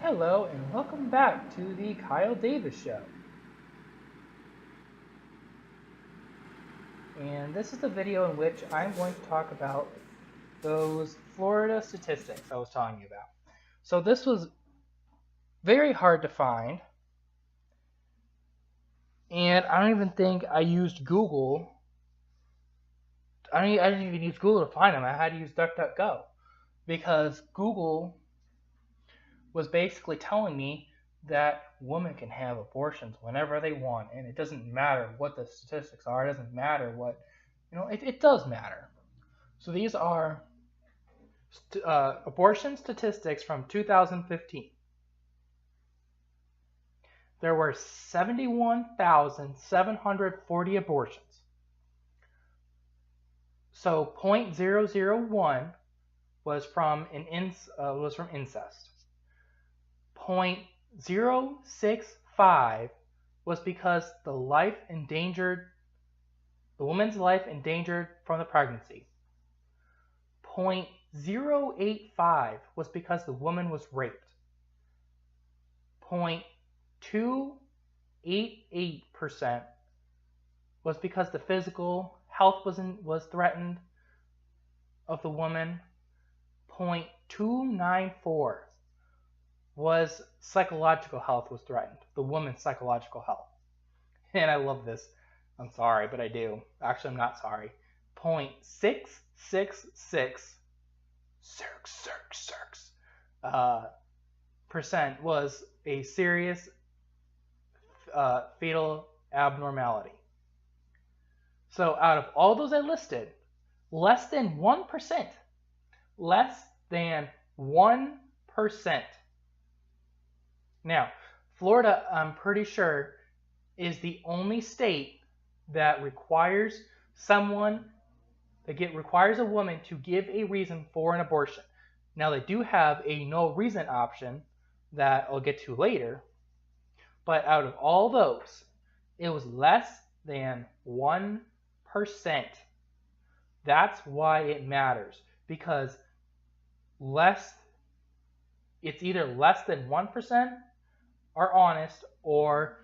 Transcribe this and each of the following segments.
Hello and welcome back to the Kyle Davis Show. And this is the video in which I'm going to talk about those Florida statistics I was telling you about. So this was very hard to find, and I don't even think I used Google. I didn't even use Google to find them. I had to use DuckDuckGo because Google was basically telling me that women can have abortions whenever they want, and it doesn't matter what the statistics are. It doesn't matter what, it does matter. So these are abortion statistics from 2015. There were 71,740 abortions. So 0.001 was from incest. 0.065 was because the woman's life endangered from the pregnancy. 0.085 was because the woman was raped. 0.288% was because the physical health was threatened of the woman. 0.294 was psychological health was threatened, the woman's psychological health. And I love this. I'm sorry, but I do. Actually, I'm not sorry. 0.666 percent was a serious fetal abnormality. So out of all those I listed, less than 1%, Now, Florida, I'm pretty sure, is the only state that requires a woman to give a reason for an abortion. Now, they do have a no reason option that I'll get to later, but out of all those, it was less than 1%. That's why it matters, because it's either less than 1% are honest, or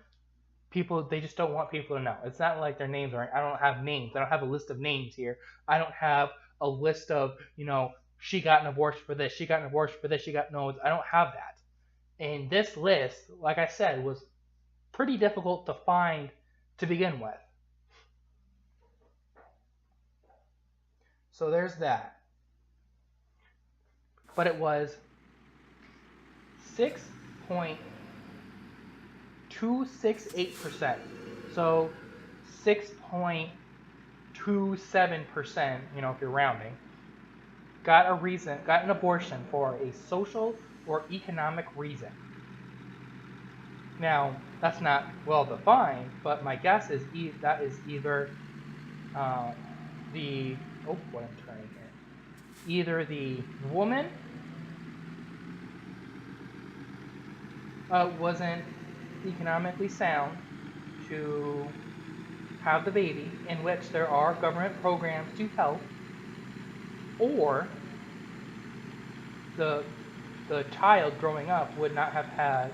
they just don't want people to know. It's not like their names are. I don't have names. I don't have a list of names here. I don't have a list of, she got an abortion for this, she got an abortion for this, no, I don't have that. And this list, like I said, was pretty difficult to find to begin with. So there's that. But it was 6.268%. So 6.27%, if you're rounding, got an abortion for a social or economic reason. Now, that's not well defined, but my guess is that is either either the woman wasn't economically sound to have the baby, in which there are government programs to help, or the child growing up would not have had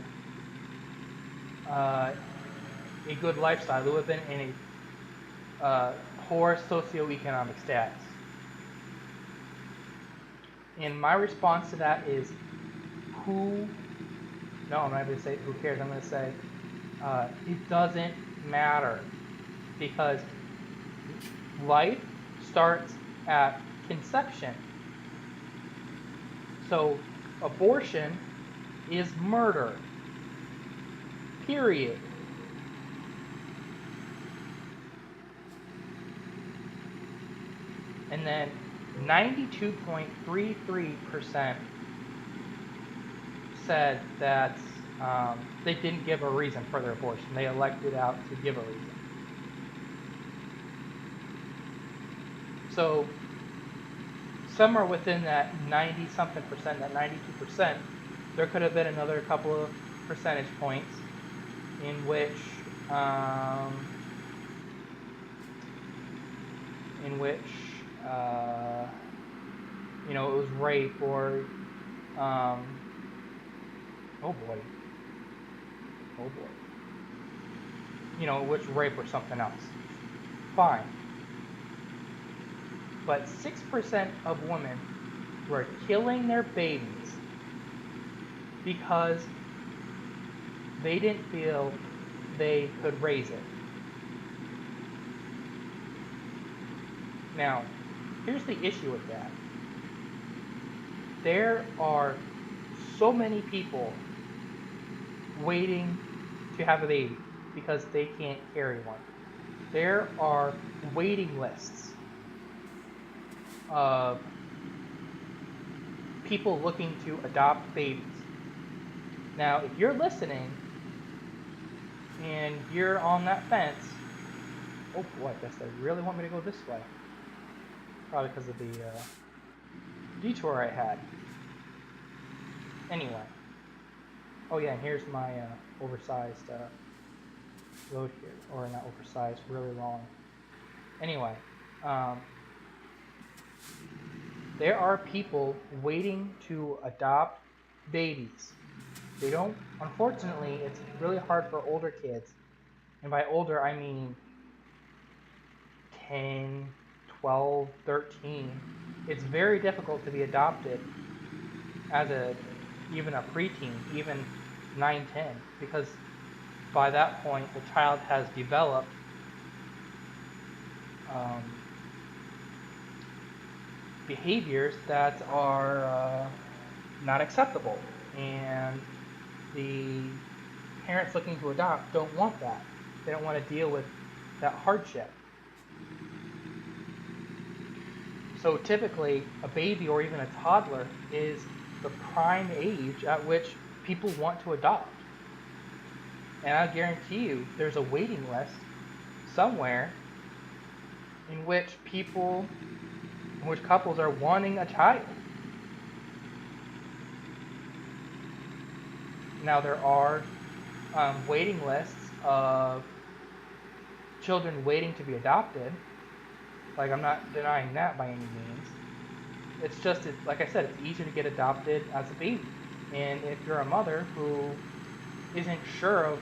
a good lifestyle. They would have been in a poor socioeconomic status. And my response to that is, I'm not going to say who cares. I'm going to say it doesn't matter, because life starts at conception. So abortion is murder. Period. And then 92.33% said that they didn't give a reason for their abortion. They elected out to give a reason. So somewhere within that 90-something percent, that 92%, there could have been another couple of percentage points in which it was rape, or Oh boy. Oh boy. Which rape or something else. Fine. But 6% of women were killing their babies because they didn't feel they could raise it. Now, here's the issue with that. There are so many people waiting to have a baby because they can't carry one. There are waiting lists of people looking to adopt babies. Now, if you're listening and you're on that fence, oh boy, I guess they really want me to go this way. Probably because of the detour I had. Anyway. Oh yeah, and here's my oversized load here. Or not oversized, really long. Anyway. There are people waiting to adopt babies. They don't, unfortunately, it's really hard for older kids. And by older, I mean 10, 12, 13. It's very difficult to be adopted as even a preteen, even 9, 10, because by that point, the child has developed behaviors that are not acceptable, and the parents looking to adopt don't want that. They don't want to deal with that hardship. So typically, a baby or even a toddler is the prime age at which people want to adopt. And I guarantee you, there's a waiting list somewhere in which couples are wanting a child. Now there are waiting lists of children waiting to be adopted. Like, I'm not denying that by any means. It's just, like I said, it's easier to get adopted as a baby. And if you're a mother who isn't sure of,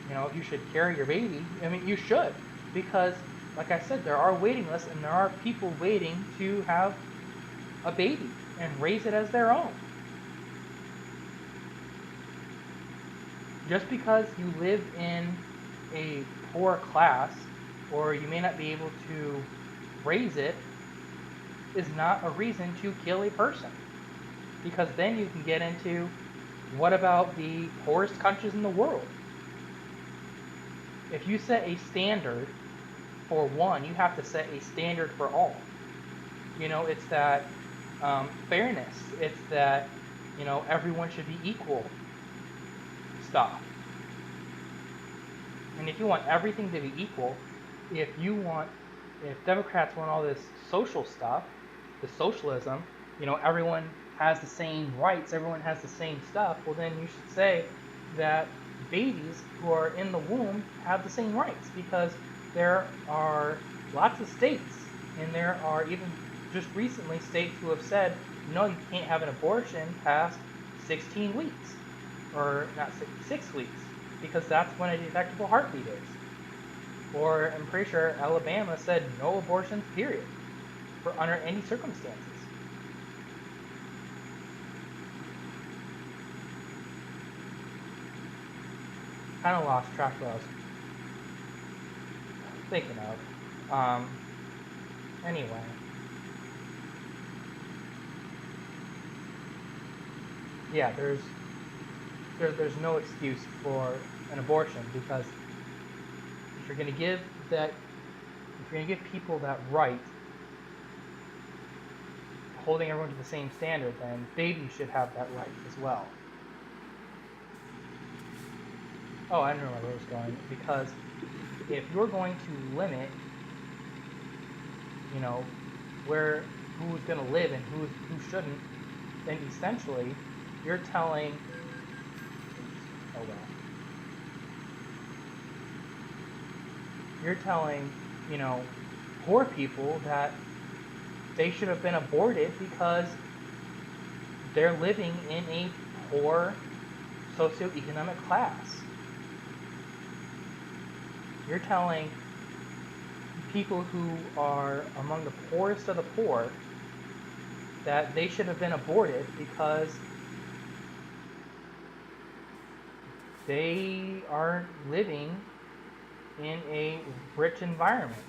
if you should carry your baby, I mean, you should. Because, like I said, there are waiting lists and there are people waiting to have a baby and raise it as their own. Just because you live in a poor class, or you may not be able to raise it, is not a reason to kill a person. Because then you can get into, what about the poorest countries in the world? If you set a standard for one, you have to set a standard for all. It's that fairness. It's that, everyone should be equal stuff. And if you want everything to be equal, if Democrats want all this social stuff, the socialism, everyone has the same rights, everyone has the same stuff, well then you should say that babies who are in the womb have the same rights, because there are lots of states, and there are even just recently states who have said, no, you can't have an abortion past 16 weeks, or not 6 weeks, because that's when a detectable heartbeat is. Or I'm pretty sure Alabama said no abortions, period, for under any circumstances. Kind of lost track of what I was thinking of. Anyway. Yeah, there's no excuse for an abortion, because if you're going to give people that right, holding everyone to the same standard, then babies should have that right as well. Oh, I don't know where I was going. Because if you're going to limit, who's going to live and who shouldn't, then essentially you're telling, you're telling, poor people that they should have been aborted because they're living in a poor socioeconomic class. You're telling people who are among the poorest of the poor that they should have been aborted because they aren't living in a rich environment,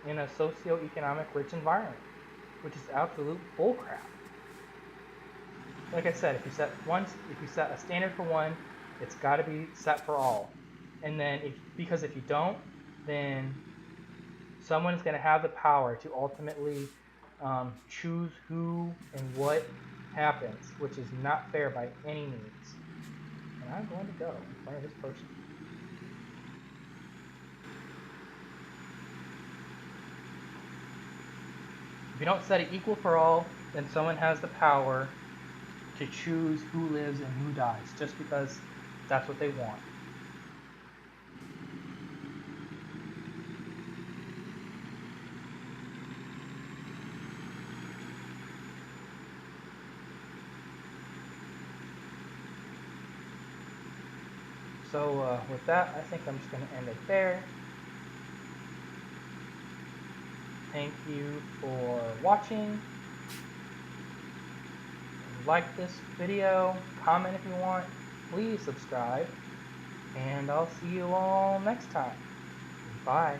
in a socioeconomic rich environment, which is absolute bullcrap. Like I said, if you set a standard for one, it's got to be set for all. And then because if you don't, then someone is going to have the power to ultimately choose who and what happens, which is not fair by any means. And I'm going to go in front of this person. If you don't set it equal for all, then someone has the power to choose who lives and who dies, just because that's what they want. So with that, I think I'm just going to end it there. Thank you for watching. Like this video, comment if you want, please subscribe, and I'll see you all next time. Bye.